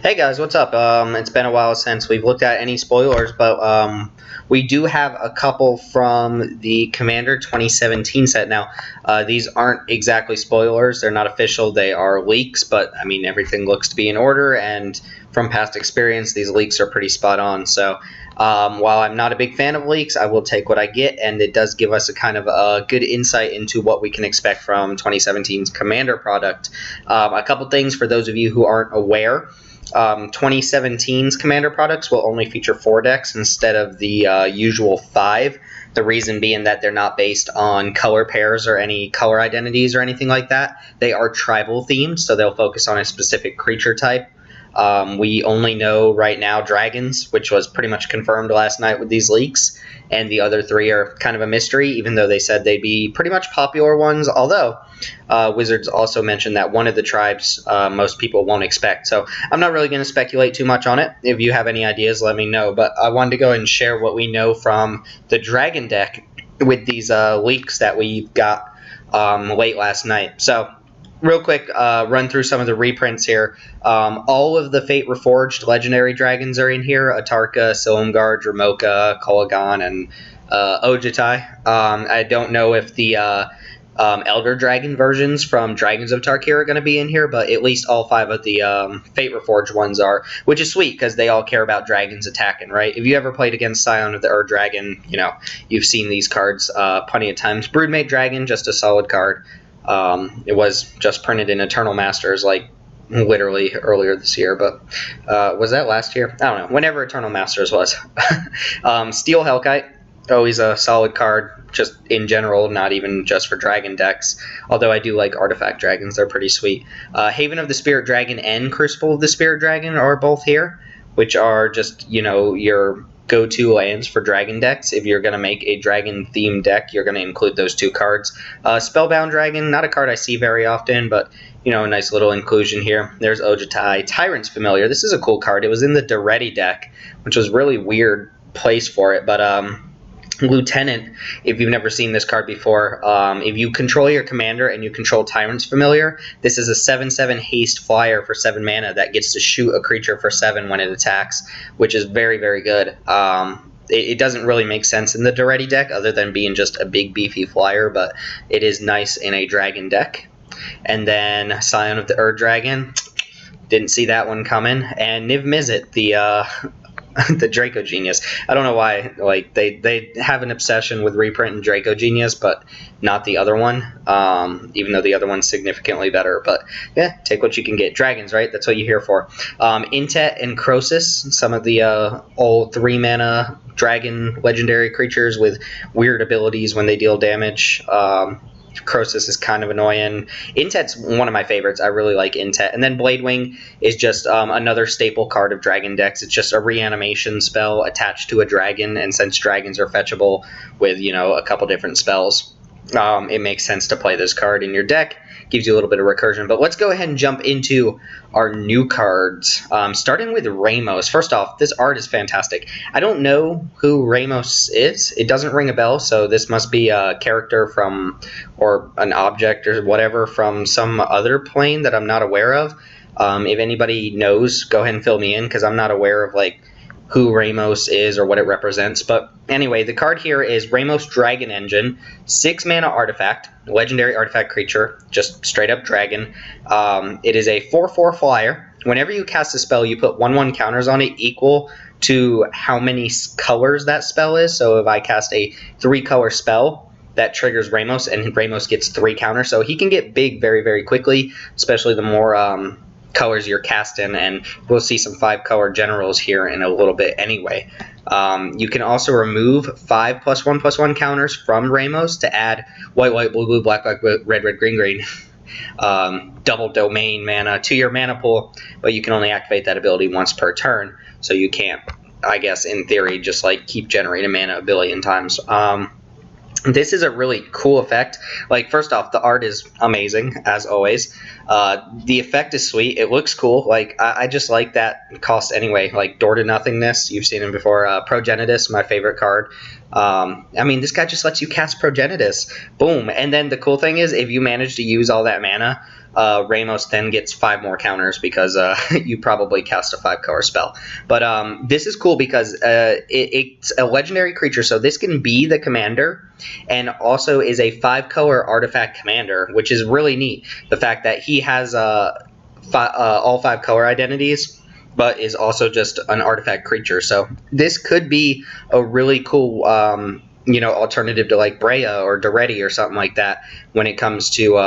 Hey guys, what's up? It's been a while since we've looked at any spoilers, but we do have a couple from the Commander 2017 set. Now, these aren't exactly spoilers; they're not official. They are leaks, but I mean everything looks to be in order, and from past experience, these leaks are pretty spot on. So, while I'm not a big fan of leaks, I will take what I get, and it does give us a kind of a good insight into what we can expect from 2017's Commander product. A couple things for those of you who aren't aware. 2017's Commander products will only feature 4 decks instead of the usual 5. The reason being that they're not based on color pairs or any color identities or anything like that. They are tribal themed, so they'll focus on a specific creature type. We only know right now dragons, which was pretty much confirmed last night with these leaks, and the other 3 are kind of a mystery, even though they said they'd be pretty much popular ones, although Wizards also mentioned that one of the tribes most people won't expect. So I'm not really going to speculate too much on it. If you have any ideas, let me know, but I wanted to go ahead and share what we know from the dragon deck with these leaks that we got late last night. So real quick, run through some of the reprints here. All of the Fate Reforged legendary dragons are in here. Atarka, Silumgar, Dramoka, Kolagan, and Ojutai. I don't know if the Elder Dragon versions from Dragons of Tarkir are going to be in here, but at least all 5 of the Fate Reforged ones are, which is sweet because they all care about dragons attacking, right? If you ever played against Scion of the Ur Dragon, you know, you've seen these cards plenty of times. Broodmate Dragon, just a solid card. It was just printed in Eternal Masters, like, literally earlier this year, but was that last year? I don't know. Whenever Eternal Masters was. Steel Hellkite, always a solid card, just in general, not even just for dragon decks, although I do like Artifact Dragons. They're pretty sweet. Haven of the Spirit Dragon and Crucible of the Spirit Dragon are both here, which are just, you know, your go-to lands for dragon decks. If you're going to make a dragon-themed deck, you're going to include those 2 cards. Spellbound Dragon, not a card I see very often, but, you know, a nice little inclusion here. There's Ojutai. Tyrant's Familiar. This is a cool card. It was in the Daretti deck, which was really weird place for it, but Lieutenant, if you've never seen this card before, if you control your commander and you control Tyrant's Familiar, this is a 7/7 haste flyer for 7 mana that gets to shoot a creature for 7 when it attacks, which is very, very good. It doesn't really make sense in the Daretti deck other than being just a big beefy flyer, but it is nice in a dragon deck. And then Scion of the Ur Dragon, didn't see that one coming, and Niv Mizzet, the the Draco Genius. I don't know why, like, they have an obsession with reprinting Draco Genius, but not the other one, even though the other one's significantly better. But yeah, take what you can get. Dragons, right? That's what you're here for. Intet and Crosis, some of the old 3-mana dragon legendary creatures with weird abilities when they deal damage. Crosis is kind of annoying. Intet's one of my favorites. I really like Intet. And then Bladewing is just another staple card of dragon decks. It's just a reanimation spell attached to a dragon, and since dragons are fetchable with, you know, a couple different spells, it makes sense to play this card in your deck. Gives you a little bit of recursion. But let's go ahead and jump into our new cards, starting with Ramos. First off, this art is fantastic. I don't know who Ramos is. It doesn't ring a bell, so this must be a character from, or an object or whatever from some other plane that I'm not aware of. If anybody knows, go ahead and fill me in, because I'm not aware of, like, who Ramos is or what it represents. But anyway, the card here is Ramos Dragon Engine, 6-mana artifact, legendary artifact creature, just straight up dragon. It is a 4/4 flyer. Whenever you cast a spell, you put 1/1 counters on it equal to how many colors that spell is. So if I cast a 3-color spell, that triggers Ramos, and Ramos gets 3 counters. So he can get big very, very quickly, especially the more colors you're casting, and we'll see some 5-color generals here in a little bit anyway. You can also remove 5 +1/+1 counters from Ramos to add white, white, blue, blue, black, black, red, red, green, green. Double domain mana to your mana pool, but you can only activate that ability once per turn, so you can't, I guess, in theory, just like keep generating mana a billion times. This is a really cool effect. Like, first off, the art is amazing, as always. The effect is sweet. It looks cool. Like, I just like that cost anyway. Like, Door to Nothingness, you've seen him before. Progenitus, my favorite card. I mean, this guy just lets you cast Progenitus. Boom. And then the cool thing is, if you manage to use all that mana, Ramos then gets 5 more counters because you probably cast a 5-color spell. But this is cool because it's a legendary creature, so this can be the commander, and also is a 5-color artifact commander, which is really neat. The fact that he has all 5-color identities, but is also just an artifact creature. So this could be a really cool alternative to like Brea or Doretti or something like that when it comes to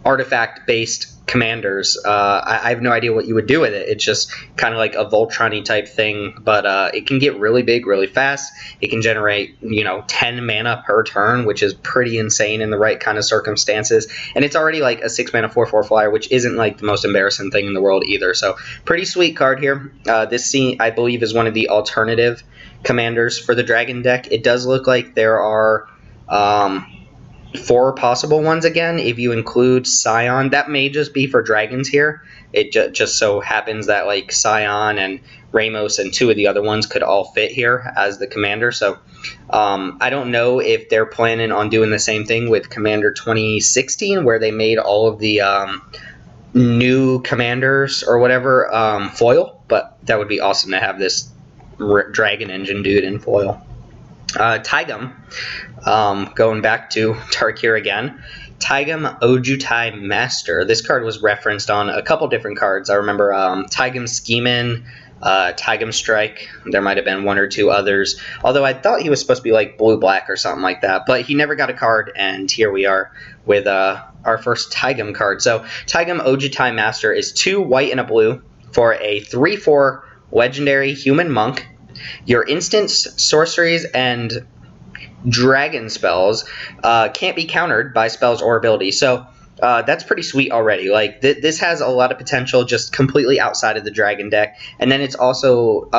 artifact-based commanders. I have no idea what you would do with it. It's just kind of like a Voltron-y type thing, but it can get really big really fast. It can generate 10 mana per turn, which is pretty insane in the right kind of circumstances. And it's already like a 6 mana 4/4 flyer, which isn't like the most embarrassing thing in the world either. So pretty sweet card here. This I believe is one of the alternative commanders for the Dragon deck. It does look like there are 4 possible ones again, if you include Scion. That may just be for dragons here. It just so happens that like Scion and Ramos and 2 of the other ones could all fit here as the commander. So I don't know if they're planning on doing the same thing with Commander 2016, where they made all of the new commanders or whatever foil, but that would be awesome to have this Dragon Engine dude in foil. Taigam, going back to Tarkir again. Taigam Ojutai Master. This card was referenced on a couple different cards. I remember Taigam Schemin, Taigam Strike. There might have been 1 or 2 others. Although I thought he was supposed to be like blue-black or something like that. But he never got a card, and here we are with our first Taigam card. So Taigam Ojutai Master is 2 white and a blue for a 3/4 legendary human monk. Your instants, sorceries, and dragon spells can't be countered by spells or abilities. So that's pretty sweet already. Like this has a lot of potential just completely outside of the dragon deck, and then it's also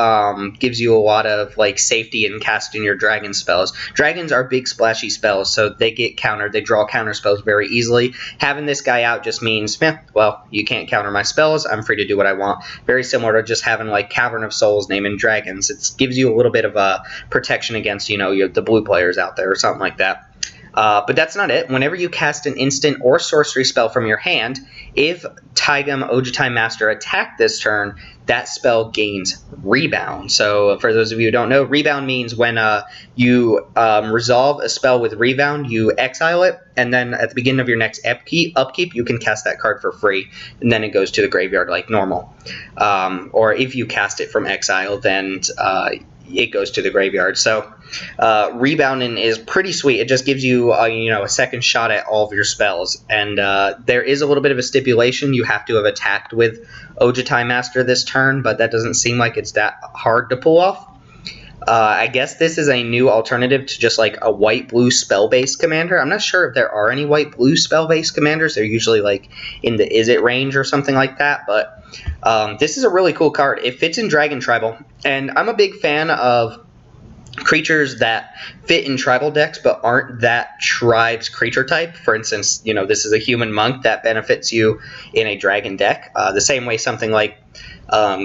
gives you a lot of like safety in casting your dragon spells. Dragons are big splashy spells, so they get countered. They draw counter spells very easily. Having this guy out just means, well, you can't counter my spells. I'm free to do what I want. Very similar to just having like Cavern of Souls naming dragons. It gives you a little bit of a protection against the blue players out there or something like that. But that's not it. Whenever you cast an instant or sorcery spell from your hand, if Taigam Ojutai Master attacked this turn, that spell gains Rebound. So for those of you who don't know, Rebound means when you resolve a spell with Rebound, you exile it, and then at the beginning of your next upkeep, you can cast that card for free, and then it goes to the graveyard like normal. Or if you cast it from exile, then it goes to the graveyard. So rebounding is pretty sweet. It just gives you a second shot at all of your spells, and there is a little bit of a stipulation. You have to have attacked with Ojutai Master this turn, but that doesn't seem like it's that hard to pull off. I guess this is a new alternative to just like a white-blue spell-based commander. I'm not sure if there are any white-blue spell-based commanders. They're usually like in the Is It range or something like that, but this is a really cool card. It fits in Dragon Tribal, and I'm a big fan of creatures that fit in tribal decks but aren't that tribe's creature type. For instance, this is a human monk that benefits you in a dragon deck. The same way something like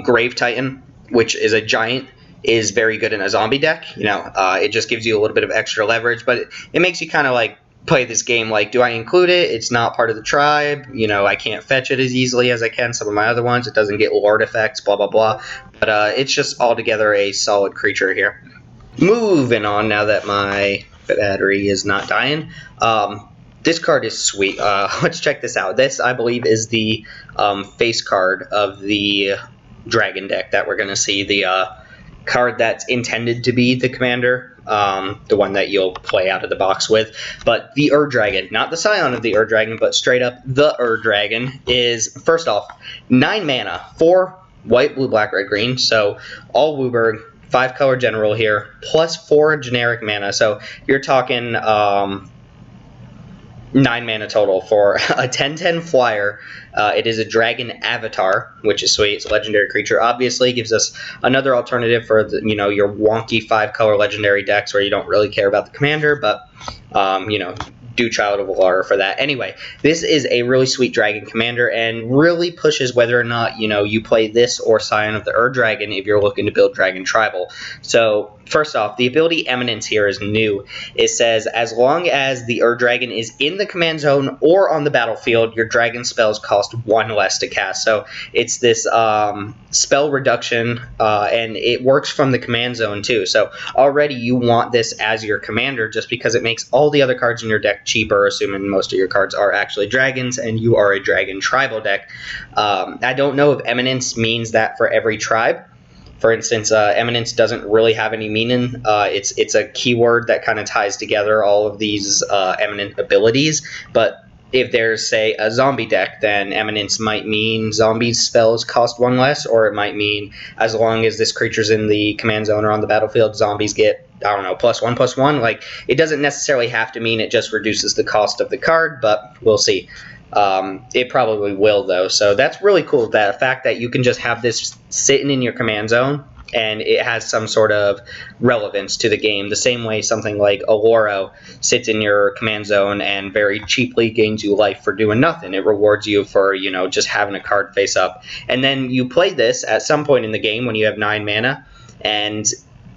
Grave Titan, which is a giant, is very good in a zombie deck. It just gives you a little bit of extra leverage, but it makes you kind of like play this game like, do I include it? It's not part of the tribe. I can't fetch it as easily as I can some of my other ones. It doesn't get lord effects, blah, blah, blah. But it's just altogether a solid creature here. Moving on, now that my battery is not dying. This card is sweet. Let's check this out. This, I believe, is the face card of the dragon deck that we're going to see. The card that's intended to be the commander, the one that you'll play out of the box with. But the Dragon, not the Scion of the Dragon, but straight up the Dragon, is, first off, 9 mana, 4 white, blue, black, red, green. So all Wooburg, 5-color general here, plus 4 generic mana. So you're talking 9 mana total for a 10/10 flyer. It is a dragon avatar, which is sweet. It's a legendary creature. Obviously, gives us another alternative for your wonky 5-color legendary decks where you don't really care about the commander, but do Child of Alara for that. Anyway, this is a really sweet dragon commander and really pushes whether or not, you play this or Scion of the Ur-Dragon if you're looking to build Dragon Tribal. So, first off, the ability Eminence here is new. It says, as long as the Ur-Dragon is in the command zone or on the battlefield, your dragon spells cost 1 less to cast. So, it's this spell reduction, and it works from the command zone too. So, already you want this as your commander just because it makes all the other cards in your deck cheaper, assuming most of your cards are actually dragons and you are a dragon tribal deck. I don't know if Eminence means that for every tribe. For instance, Eminence doesn't really have any meaning. It's a keyword that kind of ties together all of these eminent abilities. But if there's, say, a zombie deck, then Eminence might mean zombie spells cost 1 less, or it might mean as long as this creature's in the command zone or on the battlefield, zombies get, I don't know, +1/+1. Like, it doesn't necessarily have to mean it just reduces the cost of the card, but we'll see. It probably will, though. So that's really cool, the fact that you can just have this sitting in your command zone and it has some sort of relevance to the game. The same way something like Oloro sits in your command zone and very cheaply gains you life for doing nothing. It rewards you for, just having a card face up. And then you play this at some point in the game when you have 9 mana, and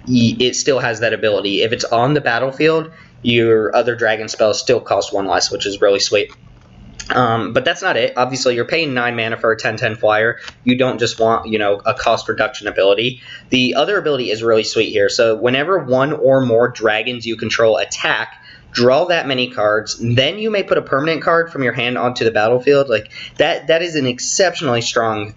it still has that ability. If it's on the battlefield, your other dragon spells still cost 1 less, which is really sweet. But that's not it. Obviously, you're paying 9 mana for a 10/10 flyer. You don't just want, a cost reduction ability. The other ability is really sweet here. So whenever 1 or more dragons you control attack, draw that many cards, then you may put a permanent card from your hand onto the battlefield. Like that is an exceptionally strong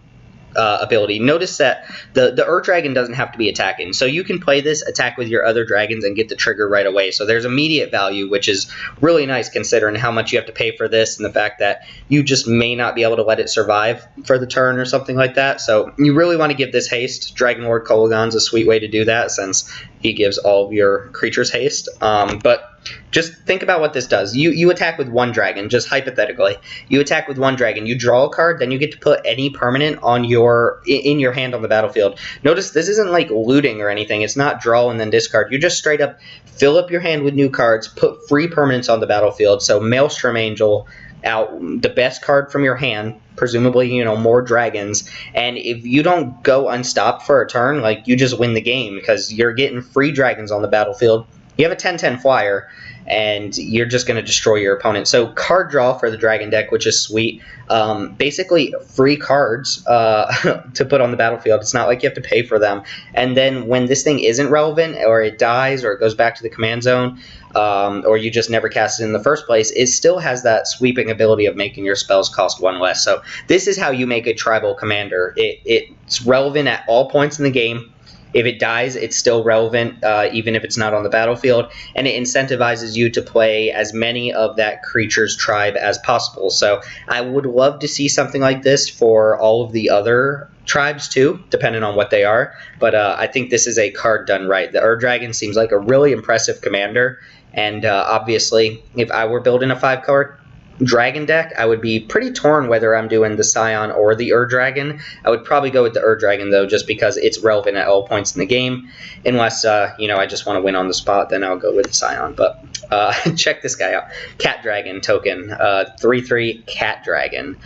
ability. Notice that the Ur-Dragon doesn't have to be attacking. So you can play this, attack with your other dragons, and get the trigger right away. So there's immediate value, which is really nice considering how much you have to pay for this and the fact that you just may not be able to let it survive for the turn or something like that. So you really want to give this haste. Dragon Lord Kolaghan's a sweet way to do that since he gives all of your creatures haste. But just think about what this does. You attack with 1 dragon, just hypothetically. You attack with 1 dragon, you draw a card, then you get to put any permanent on in your hand on the battlefield. Notice this isn't like looting or anything. It's not draw and then discard. You just straight up fill up your hand with new cards, put free permanents on the battlefield. So Maelstrom Angel out, the best card from your hand, presumably, more dragons. And if you don't go unstopped for a turn, like, you just win the game because you're getting free dragons on the battlefield. You have a 10/10 flyer, and you're just going to destroy your opponent. So card draw for the dragon deck, which is sweet. Basically, free cards to put on the battlefield. It's not like you have to pay for them. And then when this thing isn't relevant, or it dies, or it goes back to the command zone, or you just never cast it in the first place, it still has that sweeping ability of making your spells cost 1 less. So this is how you make a tribal commander. It's relevant at all points in the game. If it dies, it's still relevant, even if it's not on the battlefield, and it incentivizes you to play as many of that creature's tribe as possible. So I would love to see something like this for all of the other tribes too, depending on what they are, but I think this is a card done right. The Ur-Dragon seems like a really impressive commander, and obviously, if I were building a 5-card dragon deck, I would be pretty torn whether I'm doing the Scion or the Ur-Dragon. I would probably go with the Ur-Dragon, though, just because it's relevant at all points in the game. Unless, I just want to win on the spot, then I'll go with the Scion. But check this guy out. Cat Dragon token. 3/3 Cat Dragon.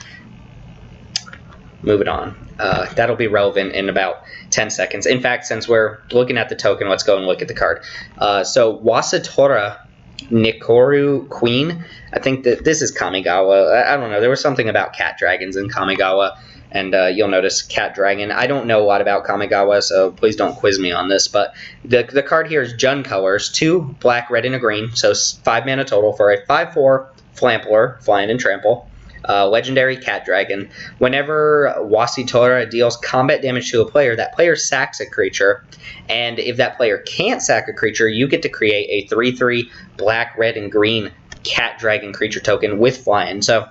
Moving on. That'll be relevant in about 10 seconds. In fact, since we're looking at the token, let's go and look at the card. So Wasatora Nikoru Queen. I think that this is Kamigawa. I don't know. There was something about cat dragons in Kamigawa, and you'll notice cat dragon. I don't know a lot about Kamigawa, so please don't quiz me on this. But the card here is Jund colors, 2 black, red, and a green, so 5 mana total for a 5/4 Flampler, flying and trample. Legendary Cat Dragon. Whenever Wasitora deals combat damage to a player, that player sacks a creature. And if that player can't sack a creature, you get to create a 3/3 black, red, and green Cat Dragon creature token with flying. So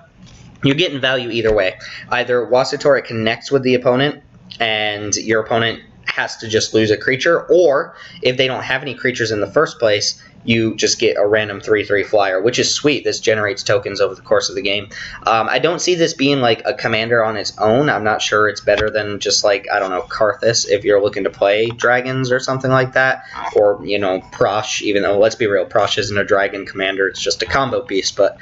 you're getting value either way. Either Wasitora connects with the opponent, and your opponent has to just lose a creature, or if they don't have any creatures in the first place, you just get a random 3/3 flyer, which is sweet. This generates tokens over the course of the game. I don't see this being like a commander on its own. I'm not sure it's better than just like, I don't know, Karthus if you're looking to play dragons or something like that, or, you know, Prosh, even though, let's be real, Prosh isn't a dragon commander, it's just a combo piece, but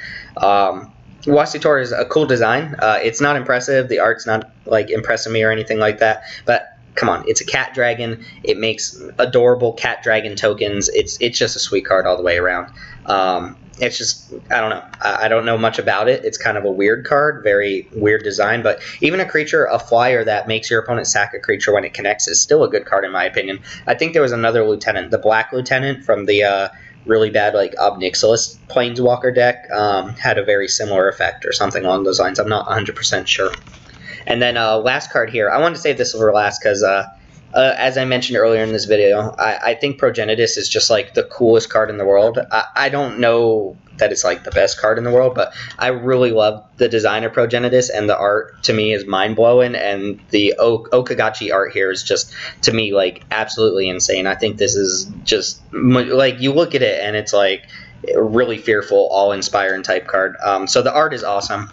Wasitor is a cool design. It's not impressive. The art's not like impressing me or anything like that, but come on, it's a cat dragon. It makes adorable cat dragon tokens. It's just a sweet card all the way around. It's just, I don't know. I don't know much about it. It's kind of a weird card, very weird design, but even a creature, a flyer that makes your opponent sack a creature when it connects is still a good card in my opinion. I think there was another lieutenant, the Black Lieutenant from the really bad like Obnixilis Planeswalker deck, had a very similar effect or something along those lines. I'm not 100% sure. And then last card here. I wanted to save this for last because, as I mentioned earlier in this video, I think Progenitus is just like the coolest card in the world. I don't know that it's like the best card in the world, but I really love the design of Progenitus, and the art to me is mind-blowing, and the Okagachi art here is just, to me, like absolutely insane. I think this is just, like, you look at it and it's like a really fearful, awe-inspiring type card. So the art is awesome.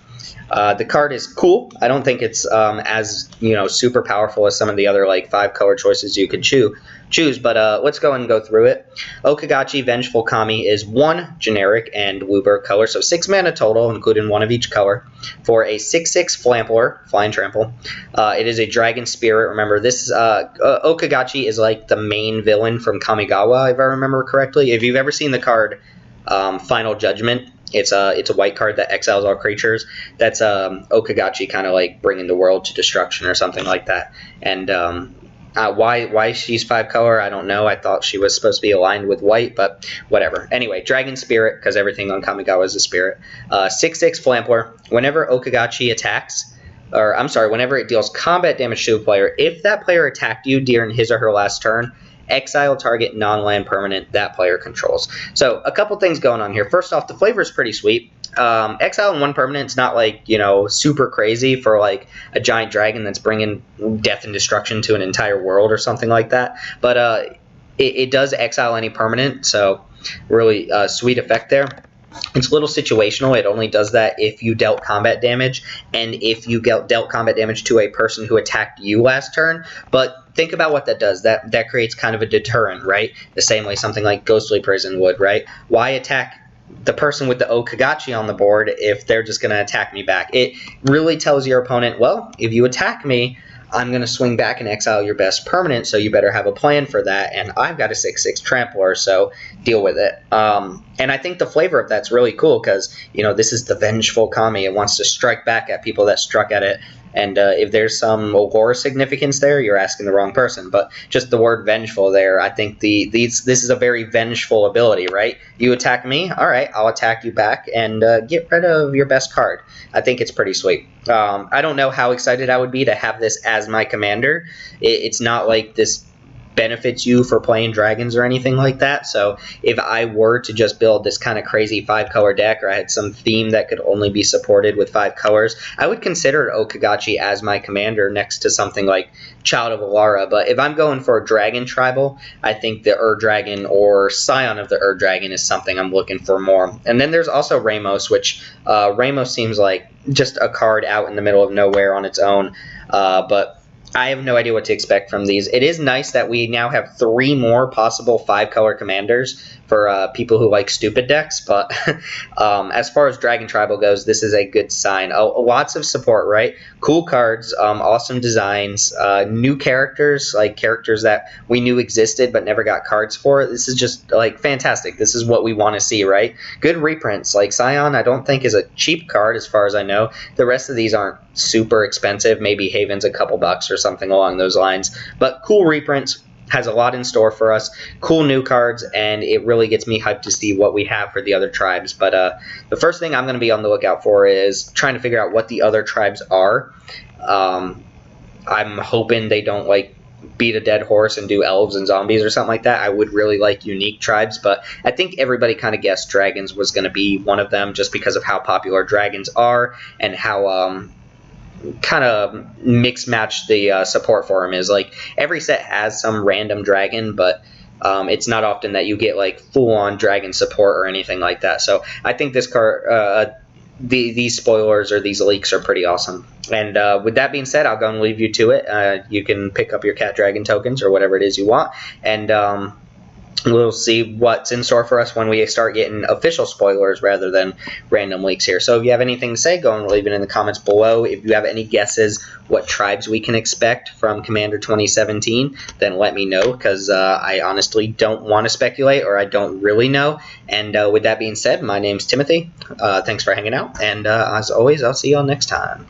The card is cool. I don't think it's as, you know, super powerful as some of the other like 5-color choices you could choose, but let's go and go through it. Okagachi Vengeful Kami is 1 generic and Wooburg color, so 6 mana total, including 1 of each color, for a 6/6 Flampler, Flying Trample. It is a Dragon Spirit. Remember, this Okagachi is like the main villain from Kamigawa, if I remember correctly. If you've ever seen the card Final Judgment, it's a white card that exiles all creatures. That's Okagachi kind of like bringing the world to destruction or something like that. And why she's 5-color, I don't know. I thought she was supposed to be aligned with white, but whatever. Anyway, Dragon Spirit, because everything on Kamigawa is a spirit. 6/6 Flampler. Whenever Okagachi attacks, or I'm sorry, whenever it deals combat damage to a player, if that player attacked you during his or her last turn, exile target non-land permanent that player controls. So a couple things going on here. First off, the flavor is pretty sweet. Exile 1 permanent is not like, you know, super crazy for like a giant dragon that's bringing death and destruction to an entire world or something like that. But it does exile any permanent, so really sweet effect there. It's a little situational. It only does that if you dealt combat damage, and if you dealt combat damage to a person who attacked you last turn. But think about what that does. That creates kind of a deterrent, right? The same way something like Ghostly Prison would, right? Why attack the person with the Okagachi on the board if they're just going to attack me back? It really tells your opponent, well, if you attack me, I'm going to swing back and exile your best permanent, so you better have a plan for that, and I've got a 6/6 Trampler, so deal with it. And I think the flavor of that's really cool because, you know, this is the Vengeful Kami. It wants to strike back at people that struck at it, and if there's some lore significance there, you're asking the wrong person. But just the word vengeful there, I think this is a very vengeful ability, right? You attack me, all right, I'll attack you back and get rid of your best card. I think it's pretty sweet. I don't know how excited I would be to have this as my commander. It's not like this benefits you for playing dragons or anything like that. So if I were to just build this kind of crazy 5-color deck, or I had some theme that could only be supported with 5 colors, I would consider Okagachi as my commander next to something like Child of Alara. But if I'm going for a dragon tribal, I think the Ur-Dragon or Scion of the Ur-Dragon is something I'm looking for more. And then there's also Ramos, which Ramos seems like just a card out in the middle of nowhere on its own. But I have no idea what to expect from these. It is nice that we now have 3 more possible 5-color commanders for people who like stupid decks, but as far as Dragon Tribal goes, this is a good sign. Lots of support, right? Cool cards, awesome designs, new characters, like characters that we knew existed but never got cards for. This is just like fantastic. This is what we want to see, right? Good reprints. Like Scion, I don't think is a cheap card as far as I know. The rest of these aren't super expensive. Maybe Haven's a couple bucks or something along those lines. But cool reprints. Has a lot in store for us, cool new cards, and it really gets me hyped to see what we have for the other tribes. But the first thing I'm going to be on the lookout for is trying to figure out what the other tribes are. I'm hoping they don't like beat a dead horse and do elves and zombies or something like that. I would really like unique tribes, but I think everybody kind of guessed dragons was going to be one of them just because of how popular dragons are and how kind of mix match the support for him is. Like, every set has some random dragon, but it's not often that you get like full-on dragon support or anything like that. So I think this card, these spoilers or these leaks are pretty awesome. And with that being said, I'll go and leave you to it. You can pick up your cat dragon tokens or whatever it is you want, and we'll see what's in store for us when we start getting official spoilers rather than random leaks here. So if you have anything to say, go and leave it in the comments below. If you have any guesses what tribes we can expect from Commander 2017, then let me know, because I honestly don't want to speculate, or I don't really know. And with that being said, my name's Timothy. Thanks for hanging out, and as always, I'll see you all next time.